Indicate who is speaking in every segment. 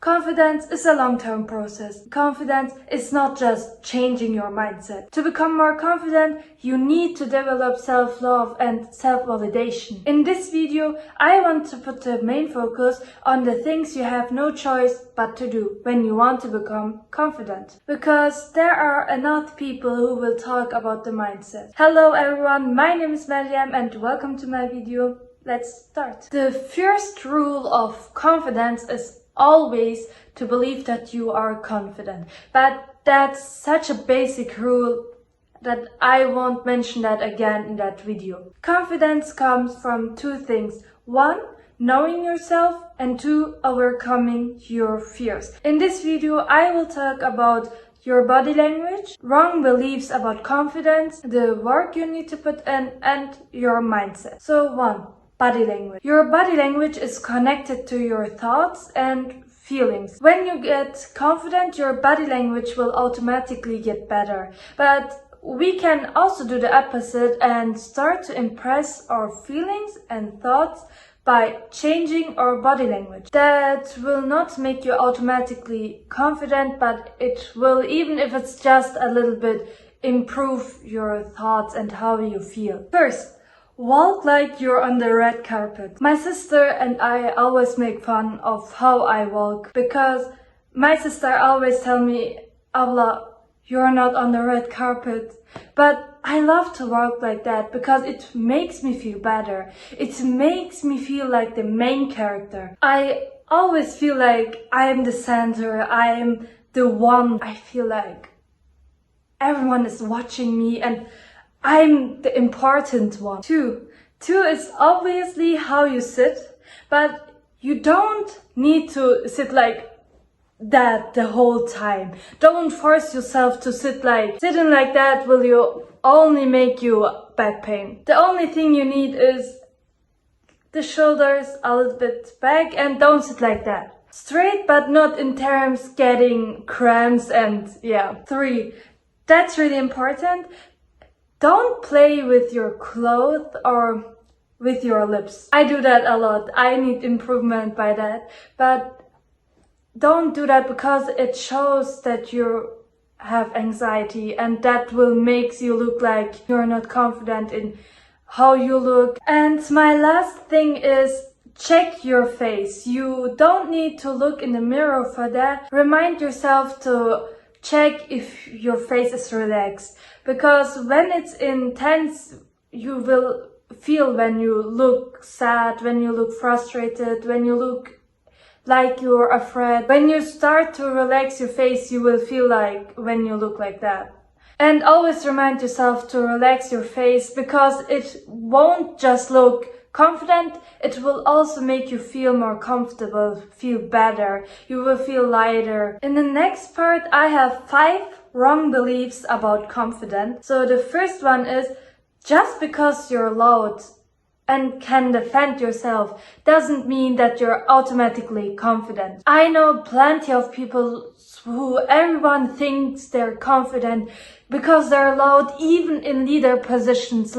Speaker 1: Confidence is a long-term process. Confidence is not just changing your mindset. To become more confident, you need to develop self-love and self-validation. In this video, I want to put the main focus on the things you have no choice but to do when you want to become confident. Because there are enough people who will talk about the mindset. Hello everyone, my name is Mariam and welcome to my video. Let's start. The first rule of confidence is always to believe that you are confident. But that's such a basic rule that I won't mention that again in that video. Confidence comes from two things. One, knowing yourself, and two, overcoming your fears. In this video, I will talk about your body language, wrong beliefs about confidence, the work you need to put in, and your mindset. So one, body language. Your body language is connected to your thoughts and feelings. When you get confident, your body language will automatically get better. But we can also do the opposite and start to impress our feelings and thoughts by changing our body language. That will not make you automatically confident, but it will, even if it's just a little bit, improve your thoughts and how you feel. First, walk like you're on the red carpet. My sister and I always make fun of how I walk because my sister always tell me, Abla, you're not on the red carpet. But I love to walk like that because it makes me feel better. It makes me feel like the main character. I always feel like I'm the center. I'm the one. I feel like everyone is watching me and I'm the important one. Two is obviously how you sit, but you don't need to sit like that the whole time. Don't force yourself to sit like, sitting like that will you only make you back pain. The only thing you need is the shoulders a little bit back and don't sit like that. Straight, but not in terms getting cramps and yeah. Three, that's really important. Don't play with your clothes or with your lips. I do that a lot. I need improvement by that. But don't do that because it shows that you have anxiety and that will make you look like you're not confident in how you look. And my last thing is check your face. You don't need to look in the mirror for that. Remind yourself to check if your face is relaxed. Because when it's intense, you will feel when you look sad, when you look frustrated, when you look like you're afraid. When you start to relax your face, you will feel like when you look like that. And always remind yourself to relax your face because it won't just look confident, it will also make you feel more comfortable, feel better. You will feel lighter. In the next part, I have 5 wrong beliefs about confidence. So the first one is, just because you're loud and can defend yourself doesn't mean that you're automatically confident. I know plenty of people who everyone thinks they're confident because they're loud, even in leader positions,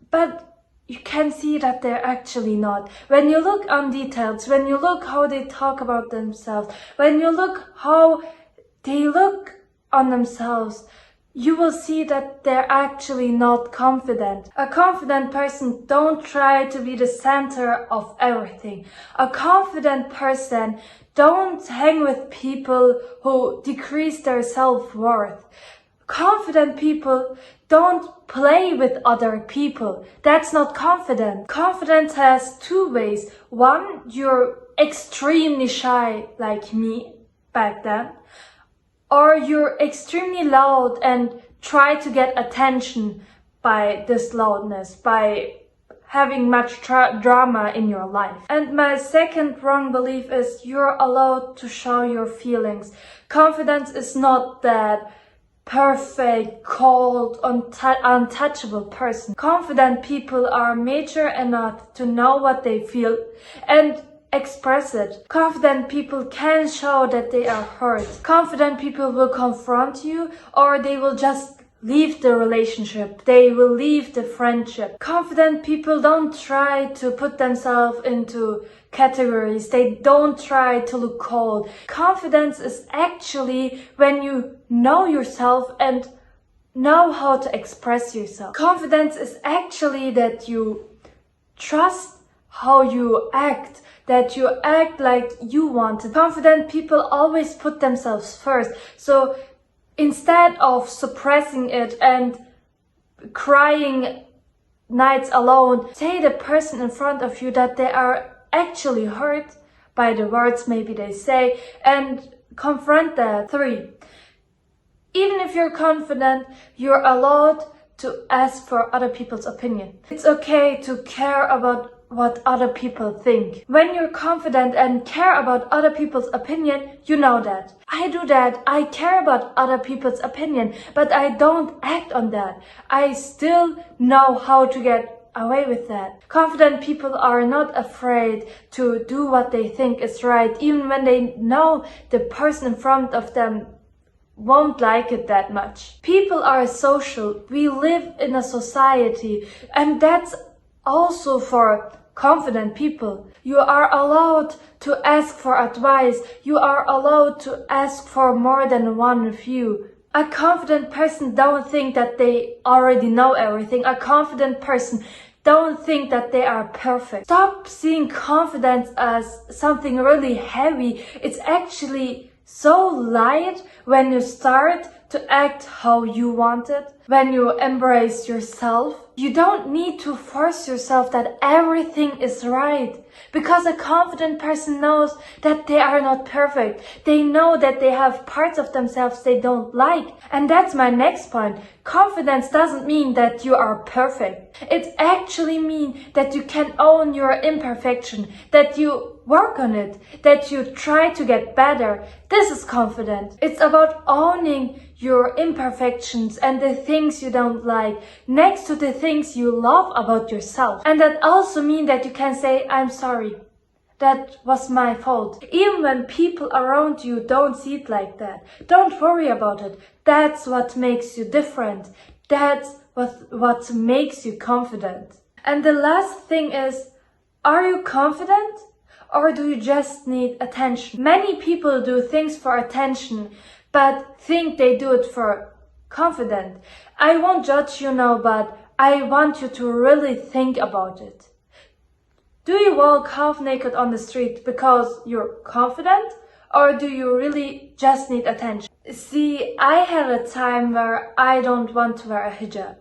Speaker 1: but you can see that they're actually not. When you look on details, when you look how they talk about themselves, when you look how they look on themselves, you will see that they're actually not confident. A confident person don't try to be the center of everything. A confident person don't hang with people who decrease their self-worth. Confident people don't play with other people. That's not confident. Confidence has 2 ways. One, you're extremely shy like me back then. Or you're extremely loud and try to get attention by this loudness, by having much drama in your life. And my second wrong belief is you're allowed to show your feelings. Confidence is not that perfect, cold, untouchable person. Confident people are mature enough to know what they feel and express it. Confident people can show that they are hurt. Confident people will confront you or they will just leave the relationship. They will leave the friendship. Confident people don't try to put themselves into categories. They don't try to look cold. Confidence is actually when you know yourself and know how to express yourself. Confidence is actually that you trust how you act, that you act like you want it. Confident people always put themselves first. So instead of suppressing it and crying nights alone, say the person in front of you that they are actually hurt by the words maybe they say and confront that. 3. Even if you're confident, you're allowed to ask for other people's opinion. It's okay to care about what other people think. When you're confident and care about other people's opinion, you know that. I do that. I care about other people's opinion, but I don't act on that. I still know how to get away with that. Confident people are not afraid to do what they think is right, even when they know the person in front of them won't like it that much. People are social. We live in a society, and that's also for confident people. You are allowed to ask for advice. You are allowed to ask for more than one view. A confident person don't think that they already know everything. A confident person don't think that they are perfect. Stop seeing confidence as something really heavy. It's actually so light when you start to act how you want it, when you embrace yourself. You don't need to force yourself that everything is right, because a confident person knows that they are not perfect. They know that they have parts of themselves they don't like. And that's my next point. Confidence doesn't mean that you are perfect. It actually means that you can own your imperfection, that you work on it, that you try to get better. This is confident. It's about owning your imperfections and the things you don't like next to the things you love about yourself. And that also means that you can say, I'm sorry. That was my fault. Even when people around you don't see it like that. Don't worry about it. That's what makes you different. That's what makes you confident. And the last thing is, are you confident? Or do you just need attention? Many people do things for attention, but think they do it for confident. I won't judge you now, but I want you to really think about it. Do you walk half naked on the street because you're confident? Or do you really just need attention? See, I had a time where I don't want to wear a hijab.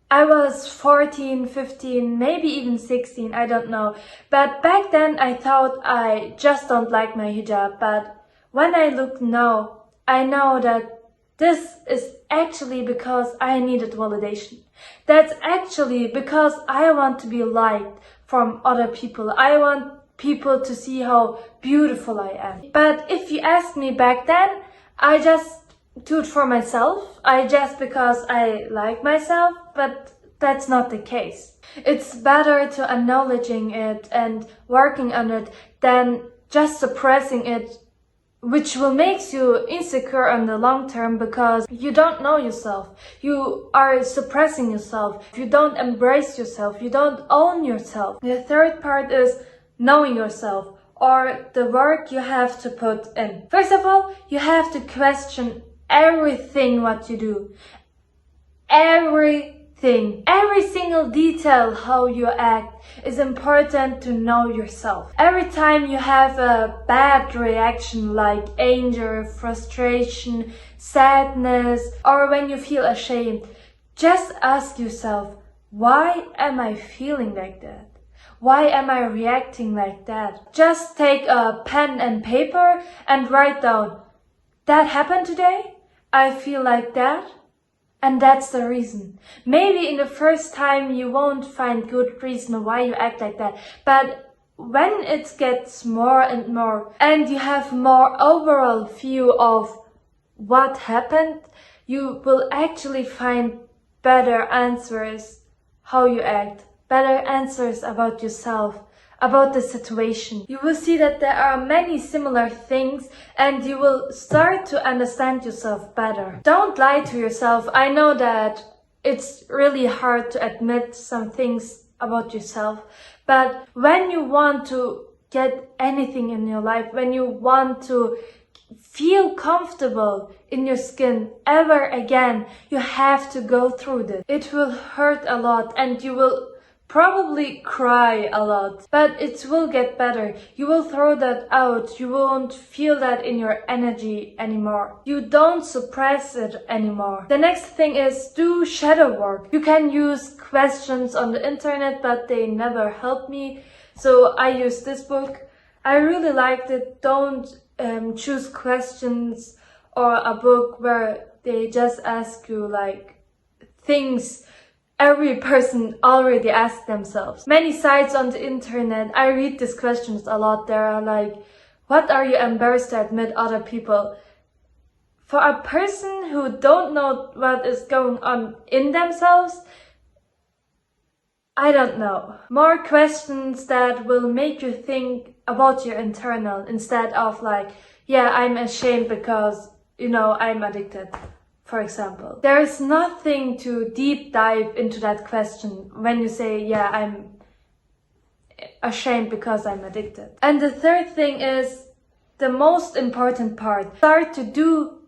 Speaker 1: I was 14, 15, maybe even 16, I don't know. But back then I thought I just don't like my hijab. But when I look now, I know that this is actually because I needed validation. That's actually because I want to be liked from other people. I want people to see how beautiful I am. But if you ask me back then, I just do it for myself. Because I like myself, but that's not the case. It's better to acknowledging it and working on it than just suppressing it, which will make you insecure in the long term because you don't know yourself. You are suppressing yourself. You don't embrace yourself. You don't own yourself. The third part is knowing yourself, or the work you have to put in. First of all, you have to question everything what you do. Every single detail how you act is important to know yourself. Every time you have a bad reaction like anger, frustration, sadness, or when you feel ashamed, just ask yourself, why am I feeling like that? Why am I reacting like that? Just take a pen and paper and write down, that happened today? I feel like that. And that's the reason. Maybe in the first time you won't find good reason why you act like that. But when it gets more and more and you have more overall view of what happened, you will actually find better answers how you act, better answers about yourself, about the situation. You will see that there are many similar things and you will start to understand yourself better. Don't lie to yourself. I know that it's really hard to admit some things about yourself, but when you want to get anything in your life, when you want to feel comfortable in your skin ever again, you have to go through this. It will hurt a lot and you will probably cry a lot, but it will get better. You will throw that out. You won't feel that in your energy anymore. You don't suppress it anymore. The next thing is do shadow work. You can use questions on the internet, but they never help me. So I use this book. I really liked it. Don't choose questions or a book where they just ask you like things every person already asked themselves. Many sites on the internet, I read these questions a lot. There are like, what are you embarrassed to admit other people? For a person who don't know what is going on in themselves, I don't know. More questions that will make you think about your internal instead of like, yeah, I'm ashamed because, I'm addicted, for example. There is nothing to deep dive into that question when you say, yeah, I'm ashamed because I'm addicted. And the third thing is the most important part. Start to do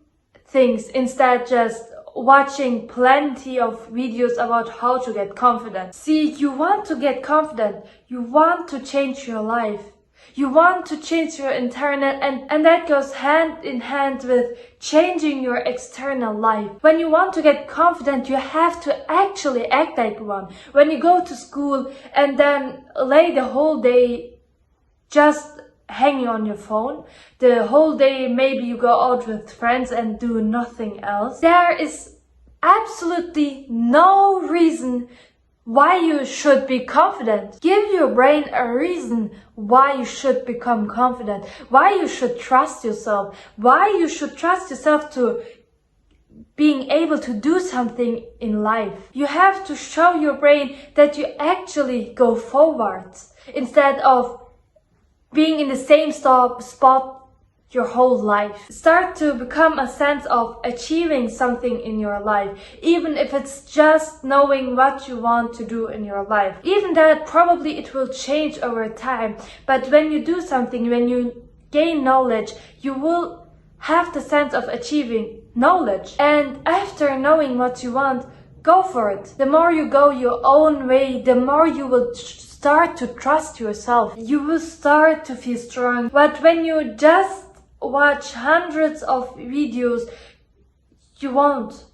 Speaker 1: things instead just watching plenty of videos about how to get confident. See, you want to get confident. You want to change your life. You want to change your internal and that goes hand in hand with changing your external life. When you want to get confident, you have to actually act like one. When you go to school and then lay the whole day just hanging on your phone, the whole day maybe you go out with friends and do nothing else, there is absolutely no reason why you should be confident. Give your brain a reason why you should become confident, why you should trust yourself, why you should trust yourself to being able to do something in life. You have to show your brain that you actually go forwards instead of being in the same spot your whole life. Start to become a sense of achieving something in your life, even if it's just knowing what you want to do in your life. Even that, probably it will change over time, but when you do something, when you gain knowledge, you will have the sense of achieving knowledge. And after knowing what you want, go for it. The more you go your own way, the more you will start to trust yourself. You will start to feel strong. But when you just watch hundreds of videos, you won't.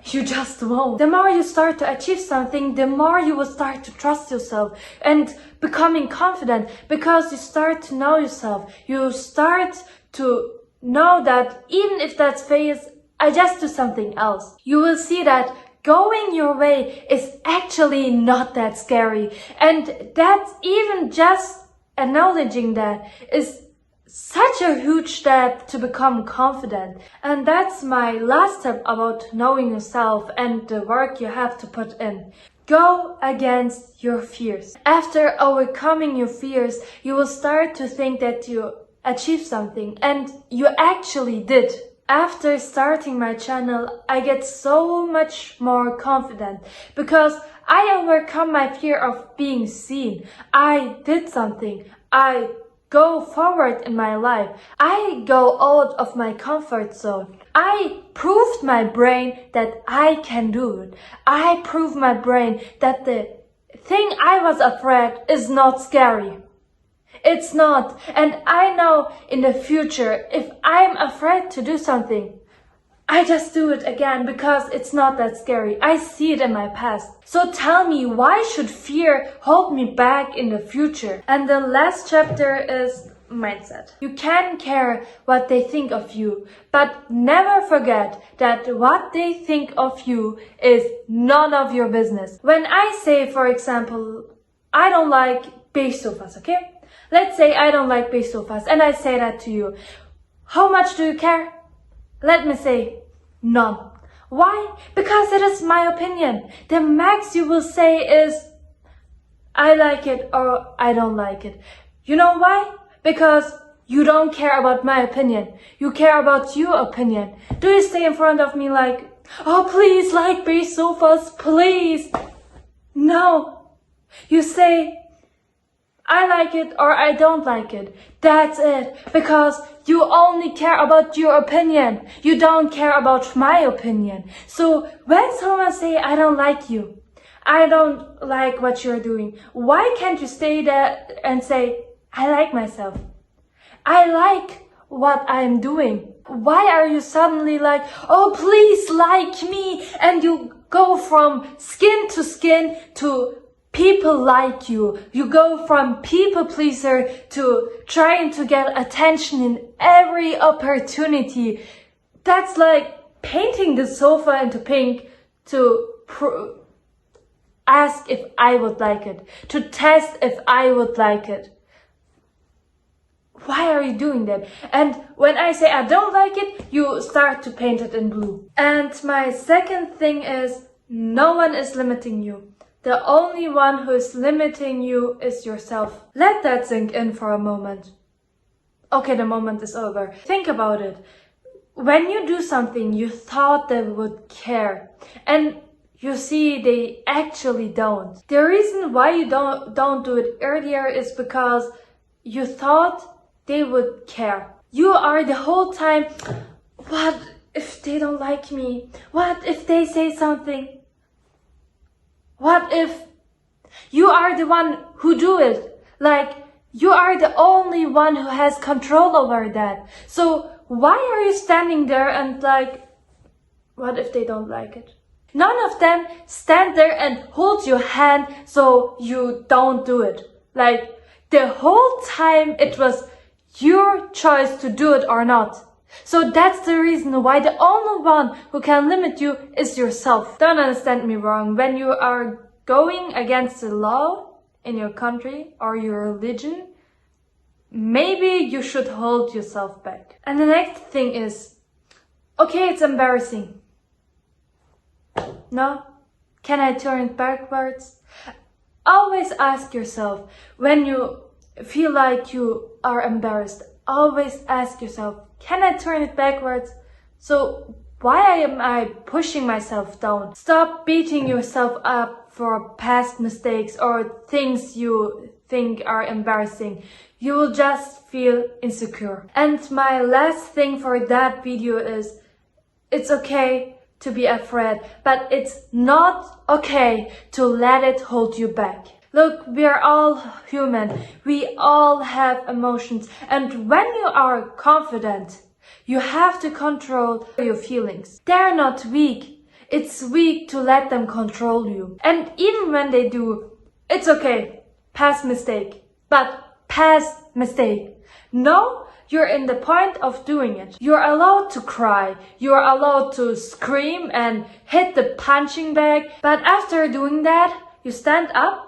Speaker 1: You just won't. The more you start to achieve something, the more you will start to trust yourself and becoming confident because you start to know yourself. You start to know that even if that's phase, I just do something else. You will see that going your way is actually not that scary. And that's even just acknowledging that is such a huge step to become confident. And that's my last step about knowing yourself and the work you have to put in. Go against your fears. After overcoming your fears, you will start to think that you achieved something, and you actually did. After starting my channel, I get so much more confident because I overcome my fear of being seen. I did something. I go forward in my life. I go out of my comfort zone. I proved my brain that I can do it. I proved my brain that the thing I was afraid is not scary. It's not. And I know in the future, if I'm afraid to do something, I just do it again because it's not that scary. I see it in my past. So tell me, why should fear hold me back in the future? And the last chapter is mindset. You can care what they think of you, but never forget that what they think of you is none of your business. When I say, for example, I don't like beige sofas, okay? Let's say I don't like beige sofas and I say that to you. How much do you care? Let me say, none. Why? Because it is my opinion. The max you will say is, I like it or I don't like it. You know why? Because you don't care about my opinion. You care about your opinion. Do you stay in front of me like, oh please like beige sofas, please? No. You say, I like it or I don't like it. That's it. Because you only care about your opinion. You don't care about my opinion. So when someone say, I don't like you, I don't like what you're doing, why can't you stay there and say, I like myself. I like what I'm doing. Why are you suddenly like, oh please like me, and you go from skin to people like you. You go from people pleaser to trying to get attention in every opportunity. That's like painting the sofa into pink to ask if I would like it, to test if I would like it. Why are you doing that? And when I say I don't like it, you start to paint it in blue. And my second thing is, no one is limiting you. The only one who is limiting you is yourself. Let that sink in for a moment. Okay, the moment is over. Think about it. When you do something you thought they would care, and you see they actually don't. The reason why you don't do it earlier is because you thought they would care. You are the whole time, what if they don't like me? What if they say something? What if? You are the one who do it. Like, you are the only one who has control over that. So why are you standing there and like, what if they don't like it? None of them stand there and hold your hand so you don't do it. Like, the whole time it was your choice to do it or not. So that's the reason why the only one who can limit you is yourself. Don't understand me wrong. When you are going against the law in your country or your religion, maybe you should hold yourself back. And the next thing is, okay, it's embarrassing. No? Can I turn it backwards? Always ask yourself, when you feel like you are embarrassed, always ask yourself, can I turn it backwards? So why am I pushing myself down? Stop beating yourself up for past mistakes or things you think are embarrassing. You will just feel insecure. And my last thing for that video is, it's okay to be afraid, but it's not okay to let it hold you back. Look, we are all human. We all have emotions. And when you are confident, you have to control your feelings. They're not weak. It's weak to let them control you. And even when they do, it's okay. Past mistake. But past mistake. No, you're in the point of doing it. You're allowed to cry. You're allowed to scream and hit the punching bag. But after doing that, you stand up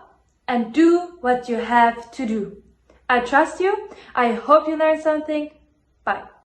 Speaker 1: and do what you have to do. I trust you. I hope you learned something. Bye.